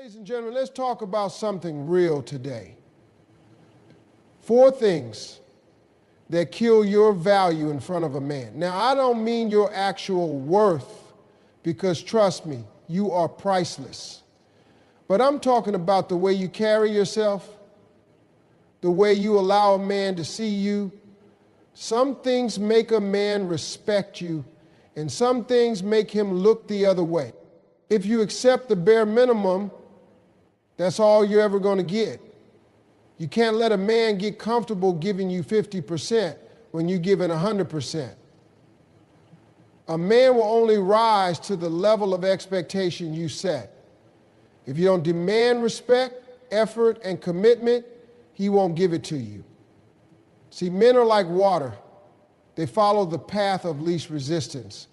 Ladies and gentlemen, let's talk about something real today. 4 things that kill your value in front of a man. Now, I don't mean your actual worth, because trust me, you are priceless. But I'm talking about the way you carry yourself, the way you allow a man to see you. Some things make a man respect you, and some things make him look the other way. If you accept the bare minimum, that's all you're ever going to get. You can't let a man get comfortable giving you 50% when you're giving 100%. A man will only rise to the level of expectation you set. If you don't demand respect, effort, and commitment, he won't give it to you. See, men are like water. They follow the path of least resistance.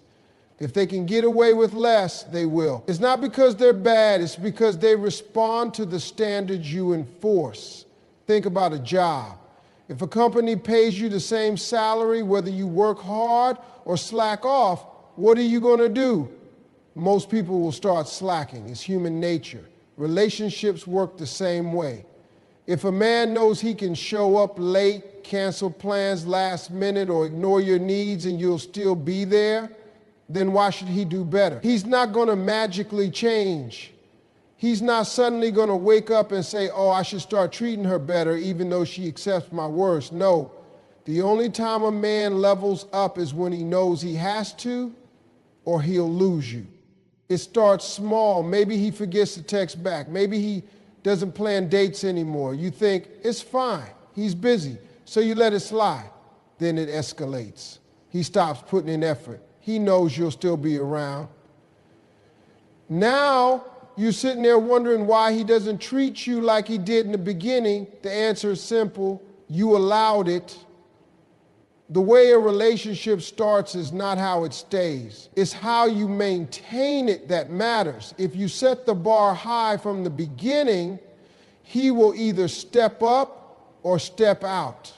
If they can get away with less, they will. It's not because they're bad, it's because they respond to the standards you enforce. Think about a job. If a company pays you the same salary, whether you work hard or slack off, what are you going to do? Most people will start slacking. It's human nature. Relationships work the same way. If a man knows he can show up late, cancel plans last minute, or ignore your needs and you'll still be there, then why should he do better? He's not going to magically change. He's not suddenly going to wake up and say, oh, I should start treating her better even though she accepts my worst. No. The only time a man levels up is when he knows he has to, or he'll lose you. It starts small. Maybe he forgets to text back. Maybe he doesn't plan dates anymore. You think, it's fine. He's busy. So you let it slide. Then it escalates. He stops putting in effort. He knows you'll still be around. Now you're sitting there wondering why he doesn't treat you like he did in the beginning. The answer is simple. You allowed it. The way a relationship starts is not how it stays. It's how you maintain it that matters. If you set the bar high from the beginning, he will either step up or step out.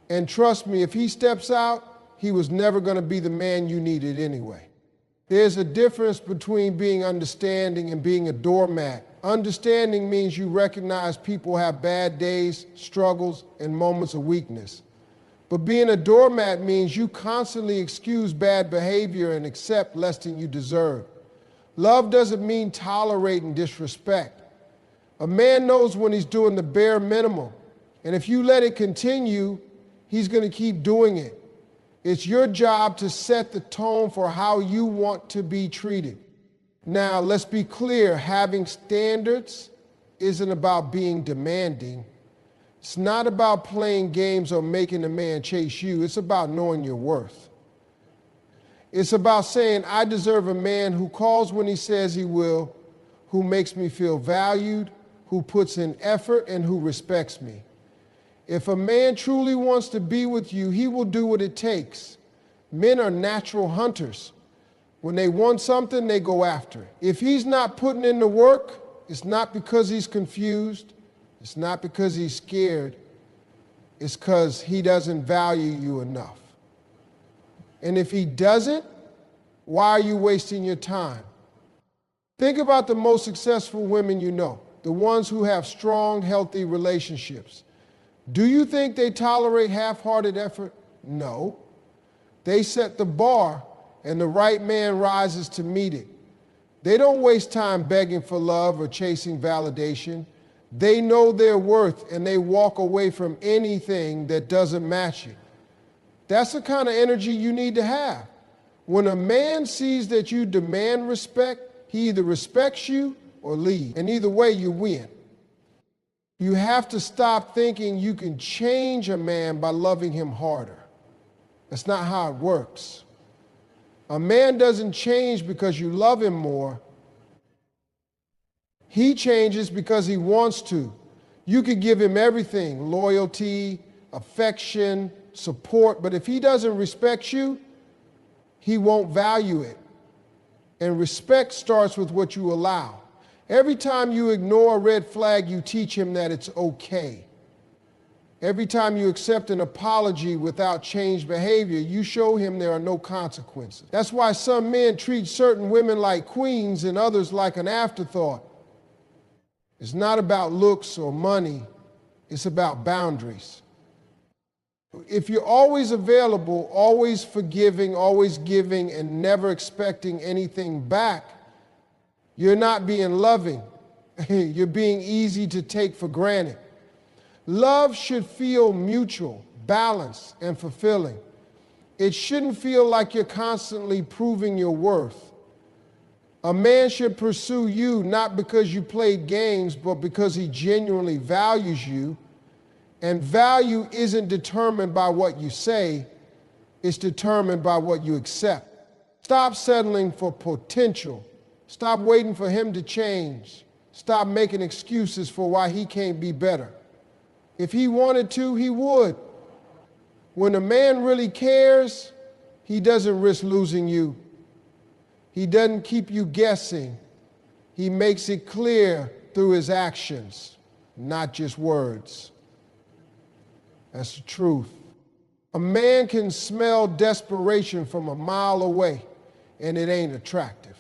And trust me, if he steps out, he was never going to be the man you needed anyway. There's a difference between being understanding and being a doormat. Understanding means you recognize people have bad days, struggles, and moments of weakness. But being a doormat means you constantly excuse bad behavior and accept less than you deserve. Love doesn't mean tolerating disrespect. A man knows when he's doing the bare minimum, and if you let it continue, he's going to keep doing it. It's your job to set the tone for how you want to be treated. Now, let's be clear, having standards isn't about being demanding. It's not about playing games or making a man chase you. It's about knowing your worth. It's about saying, I deserve a man who calls when he says he will, who makes me feel valued, who puts in effort, and who respects me. If a man truly wants to be with you, he will do what it takes. Men are natural hunters. When they want something, they go after it. If he's not putting in the work, it's not because he's confused. It's not because he's scared. It's because he doesn't value you enough. And if he doesn't, why are you wasting your time? Think about the most successful women you know, the ones who have strong, healthy relationships. Do you think they tolerate half-hearted effort? No. They set the bar, and the right man rises to meet it. They don't waste time begging for love or chasing validation. They know their worth, and they walk away from anything that doesn't match it. That's the kind of energy you need to have. When a man sees that you demand respect, he either respects you or leaves, and either way you win. You have to stop thinking you can change a man by loving him harder. That's not how it works. A man doesn't change because you love him more. He changes because he wants to. You could give him everything, loyalty, affection, support, but if he doesn't respect you, he won't value it. And respect starts with what you allow. Every time you ignore a red flag, you teach him that it's okay. Every time you accept an apology without changed behavior, you show him there are no consequences. That's why some men treat certain women like queens and others like an afterthought. It's not about looks or money. It's about boundaries. If you're always available, always forgiving, always giving, and never expecting anything back, you're not being loving. You're being easy to take for granted. Love should feel mutual, balanced, and fulfilling. It shouldn't feel like you're constantly proving your worth. A man should pursue you not because you played games, but because he genuinely values you. And value isn't determined by what you say, it's determined by what you accept. Stop settling for potential. Stop waiting for him to change. Stop making excuses for why he can't be better. If he wanted to, he would. When a man really cares, he doesn't risk losing you. He doesn't keep you guessing. He makes it clear through his actions, not just words. That's the truth. A man can smell desperation from a mile away, and it ain't attractive.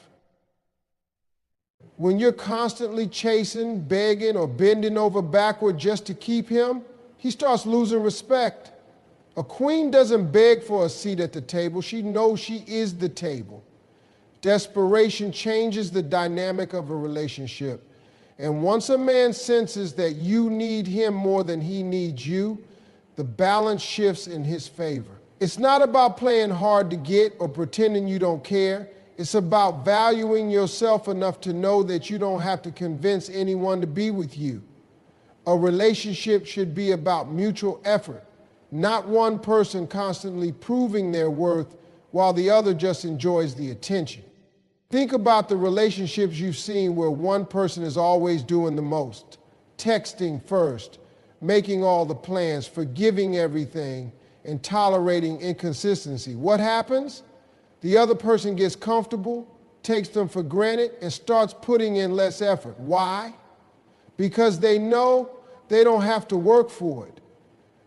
When you're constantly chasing, begging, or bending over backward just to keep him, he starts losing respect. A queen doesn't beg for a seat at the table. She knows she is the table. Desperation changes the dynamic of a relationship. And once a man senses that you need him more than he needs you, the balance shifts in his favor. It's not about playing hard to get or pretending you don't care. It's about valuing yourself enough to know that you don't have to convince anyone to be with you. A relationship should be about mutual effort, not one person constantly proving their worth while the other just enjoys the attention. Think about the relationships you've seen where one person is always doing the most, texting first, making all the plans, forgiving everything, and tolerating inconsistency. What happens? The other person gets comfortable, takes them for granted, and starts putting in less effort. Why? Because they know they don't have to work for it.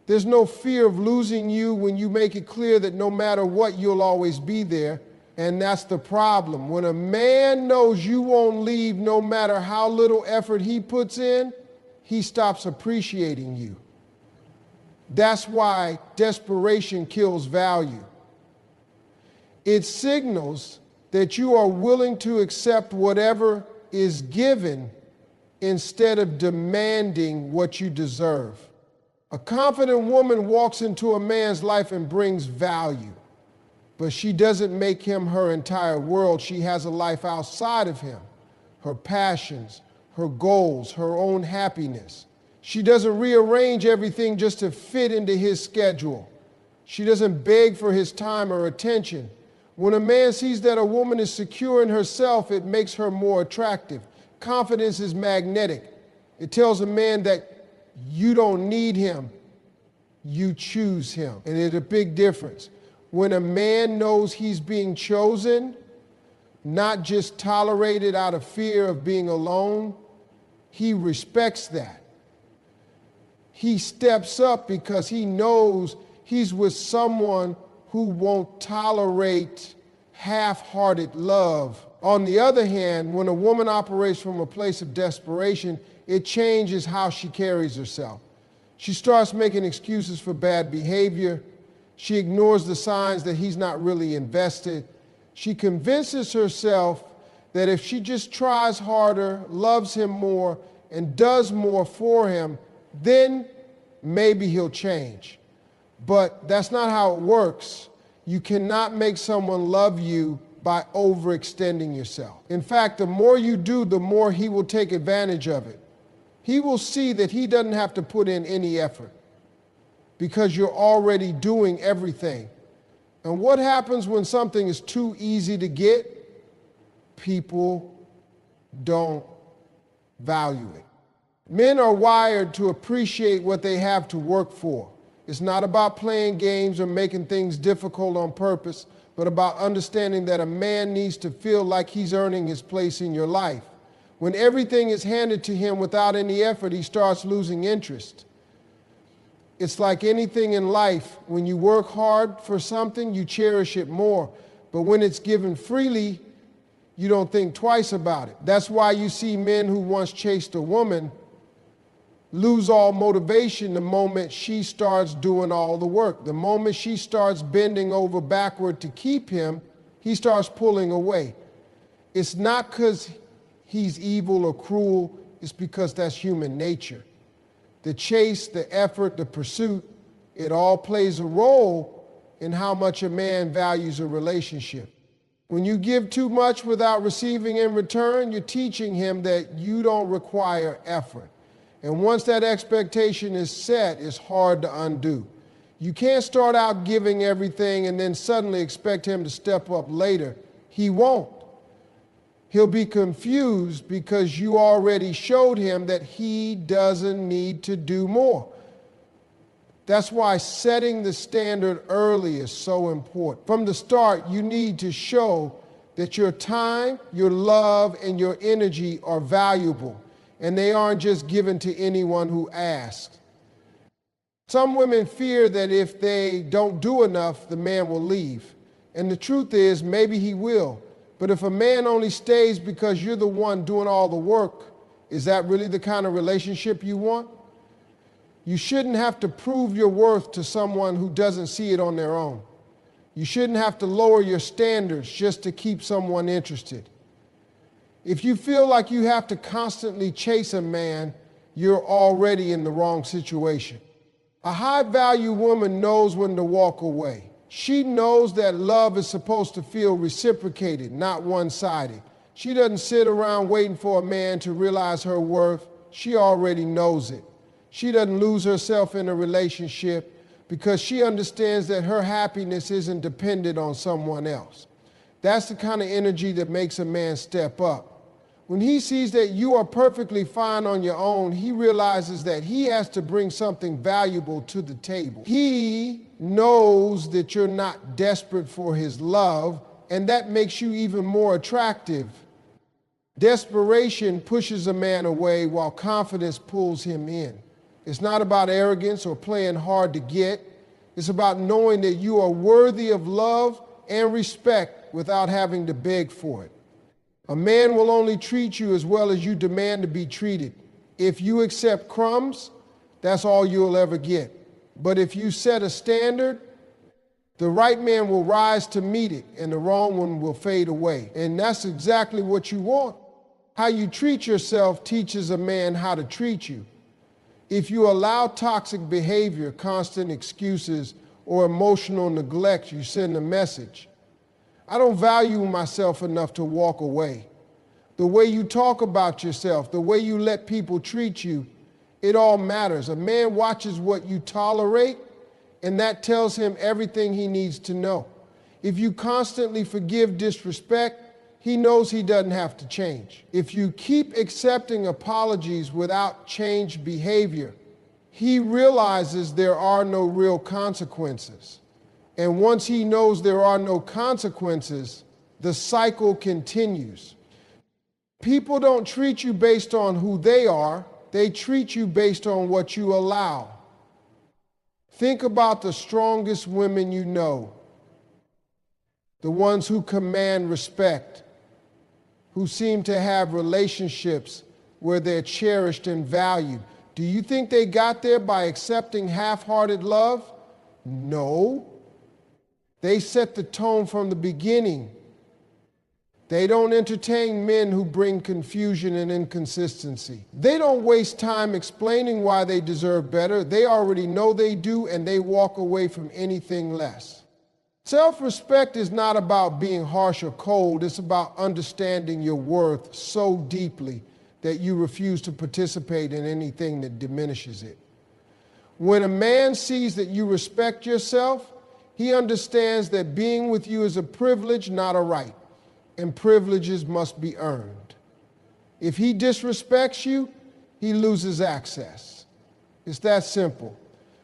There's no fear of losing you when you make it clear that no matter what, you'll always be there. And that's the problem. When a man knows you won't leave no matter how little effort he puts in, he stops appreciating you. That's why desperation kills value. It signals that you are willing to accept whatever is given instead of demanding what you deserve. A confident woman walks into a man's life and brings value, but she doesn't make him her entire world. She has a life outside of him, her passions, her goals, her own happiness. She doesn't rearrange everything just to fit into his schedule. She doesn't beg for his time or attention. When a man sees that a woman is secure in herself, it makes her more attractive. Confidence is magnetic. It tells a man that you don't need him, you choose him. And there's a big difference. When a man knows he's being chosen, not just tolerated out of fear of being alone, he respects that. He steps up because he knows he's with someone who won't tolerate half-hearted love. On the other hand, when a woman operates from a place of desperation, it changes how she carries herself. She starts making excuses for bad behavior. She ignores the signs that he's not really invested. She convinces herself that if she just tries harder, loves him more, and does more for him, then maybe he'll change. But that's not how it works. You cannot make someone love you by overextending yourself. In fact, the more you do, the more he will take advantage of it. He will see that he doesn't have to put in any effort because you're already doing everything. And what happens when something is too easy to get? People don't value it. Men are wired to appreciate what they have to work for. It's not about playing games or making things difficult on purpose, but about understanding that a man needs to feel like he's earning his place in your life. When everything is handed to him without any effort, he starts losing interest. It's like anything in life. When you work hard for something, you cherish it more. But when it's given freely, you don't think twice about it. That's why you see men who once chased a woman lose all motivation the moment she starts doing all the work. The moment she starts bending over backward to keep him, he starts pulling away. It's not because he's evil or cruel, it's because that's human nature. The chase, the effort, the pursuit, it all plays a role in how much a man values a relationship. When you give too much without receiving in return, you're teaching him that you don't require effort. And once that expectation is set, it's hard to undo. You can't start out giving everything and then suddenly expect him to step up later. He won't. He'll be confused because you already showed him that he doesn't need to do more. That's why setting the standard early is so important. From the start, you need to show that your time, your love, and your energy are valuable, and they aren't just given to anyone who asks. Some women fear that if they don't do enough, the man will leave. And the truth is, maybe he will. But if a man only stays because you're the one doing all the work, is that really the kind of relationship you want? You shouldn't have to prove your worth to someone who doesn't see it on their own. You shouldn't have to lower your standards just to keep someone interested. If you feel like you have to constantly chase a man, you're already in the wrong situation. A high-value woman knows when to walk away. She knows that love is supposed to feel reciprocated, not one-sided. She doesn't sit around waiting for a man to realize her worth. She already knows it. She doesn't lose herself in a relationship because she understands that her happiness isn't dependent on someone else. That's the kind of energy that makes a man step up. When he sees that you are perfectly fine on your own, he realizes that he has to bring something valuable to the table. He knows that you're not desperate for his love, and that makes you even more attractive. Desperation pushes a man away while confidence pulls him in. It's not about arrogance or playing hard to get. It's about knowing that you are worthy of love and respect without having to beg for it. A man will only treat you as well as you demand to be treated. If you accept crumbs, that's all you'll ever get. But if you set a standard, the right man will rise to meet it and the wrong one will fade away. And that's exactly what you want. How you treat yourself teaches a man how to treat you. If you allow toxic behavior, constant excuses, or emotional neglect, you send a message. I don't value myself enough to walk away. The way you talk about yourself, the way you let people treat you, it all matters. A man watches what you tolerate, and that tells him everything he needs to know. If you constantly forgive disrespect, he knows he doesn't have to change. If you keep accepting apologies without changed behavior, he realizes there are no real consequences. And once he knows there are no consequences, the cycle continues. People don't treat you based on who they are, they treat you based on what you allow. Think about the strongest women you know, the ones who command respect, who seem to have relationships where they're cherished and valued. Do you think they got there by accepting half-hearted love? No. They set the tone from the beginning. They don't entertain men who bring confusion and inconsistency. They don't waste time explaining why they deserve better. They already know they do, and they walk away from anything less. Self-respect is not about being harsh or cold. It's about understanding your worth so deeply that you refuse to participate in anything that diminishes it. When a man sees that you respect yourself, he understands that being with you is a privilege, not a right, and privileges must be earned. If he disrespects you, he loses access. It's that simple.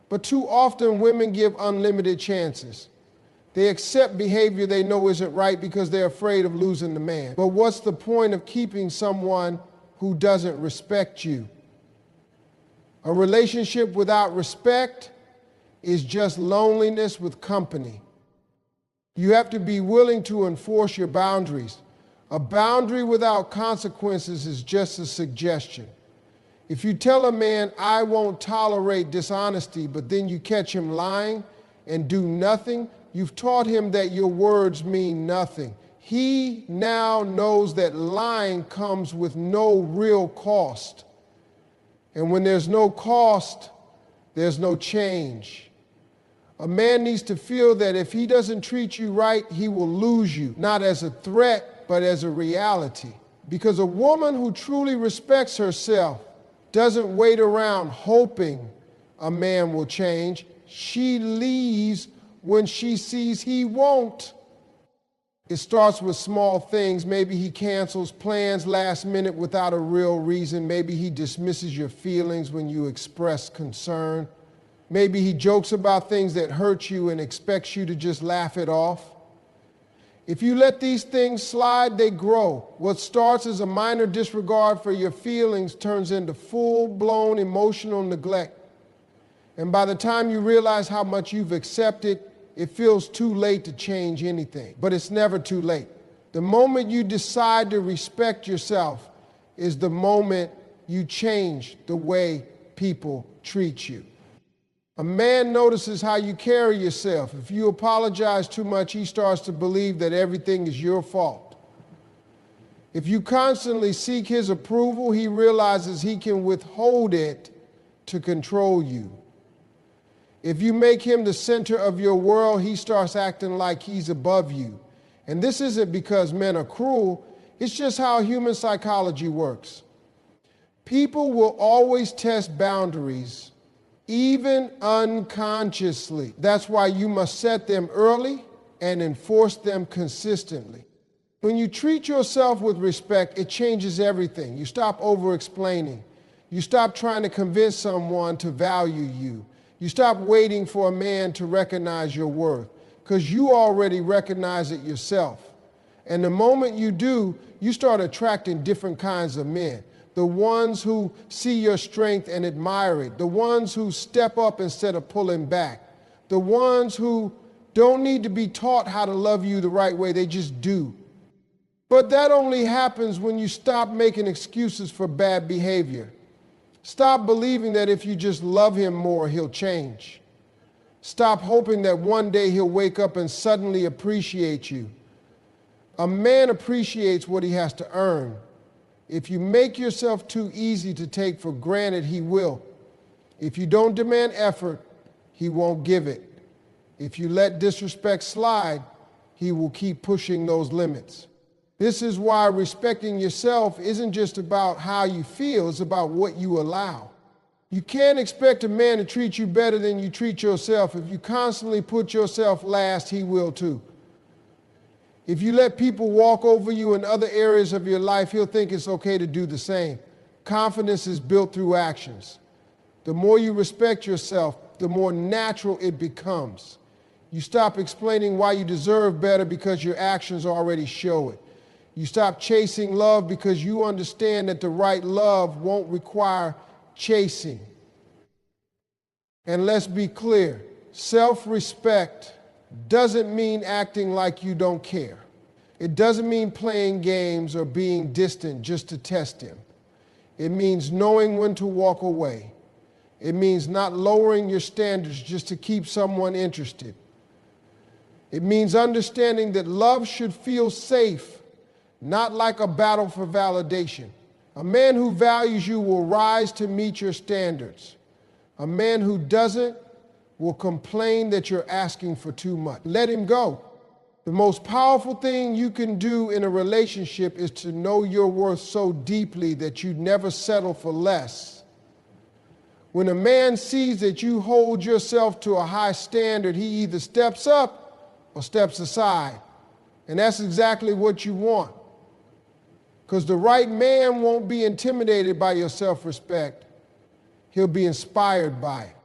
But too often women give unlimited chances. They accept behavior they know isn't right because they're afraid of losing the man. But what's the point of keeping someone who doesn't respect you? A relationship without respect is just loneliness with company. You have to be willing to enforce your boundaries. A boundary without consequences is just a suggestion. If you tell a man, I won't tolerate dishonesty, but then you catch him lying and do nothing, you've taught him that your words mean nothing. He now knows that lying comes with no real cost. And when there's no cost, there's no change. A man needs to feel that if he doesn't treat you right, he will lose you, not as a threat, but as a reality. Because a woman who truly respects herself doesn't wait around hoping a man will change. She leaves when she sees he won't. It starts with small things. Maybe he cancels plans last minute without a real reason. Maybe he dismisses your feelings when you express concern. Maybe he jokes about things that hurt you and expects you to just laugh it off. If you let these things slide, they grow. What starts as a minor disregard for your feelings turns into full-blown emotional neglect. And by the time you realize how much you've accepted, it feels too late to change anything. But it's never too late. The moment you decide to respect yourself is the moment you change the way people treat you. A man notices how you carry yourself. If you apologize too much, he starts to believe that everything is your fault. If you constantly seek his approval, he realizes he can withhold it to control you. If you make him the center of your world, he starts acting like he's above you. And this isn't because men are cruel, it's just how human psychology works. People will always test boundaries, even unconsciously. That's why you must set them early and enforce them consistently. When you treat yourself with respect, it changes everything. You stop over-explaining. You stop trying to convince someone to value you. You stop waiting for a man to recognize your worth, because you already recognize it yourself. And the moment you do, you start attracting different kinds of men. The ones who see your strength and admire it. The ones who step up instead of pulling back. The ones who don't need to be taught how to love you the right way, they just do. But that only happens when you stop making excuses for bad behavior. Stop believing that if you just love him more, he'll change. Stop hoping that one day he'll wake up and suddenly appreciate you. A man appreciates what he has to earn. If you make yourself too easy to take for granted, he will. If you don't demand effort, he won't give it. If you let disrespect slide, he will keep pushing those limits. This is why respecting yourself isn't just about how you feel, it's about what you allow. You can't expect a man to treat you better than you treat yourself. If you constantly put yourself last, he will too. If you let people walk over you in other areas of your life, he'll think it's okay to do the same. Confidence is built through actions. The more you respect yourself, the more natural it becomes. You stop explaining why you deserve better because your actions already show it. You stop chasing love because you understand that the right love won't require chasing. And let's be clear, self-respect doesn't mean acting like you don't care. It doesn't mean playing games or being distant just to test him. It means knowing when to walk away. It means not lowering your standards just to keep someone interested. It means understanding that love should feel safe, not like a battle for validation. A man who values you will rise to meet your standards. A man who doesn't will complain that you're asking for too much. Let him go. The most powerful thing you can do in a relationship is to know your worth so deeply that you never settle for less. When a man sees that you hold yourself to a high standard, he either steps up or steps aside. And that's exactly what you want. Because the right man won't be intimidated by your self-respect. He'll be inspired by it.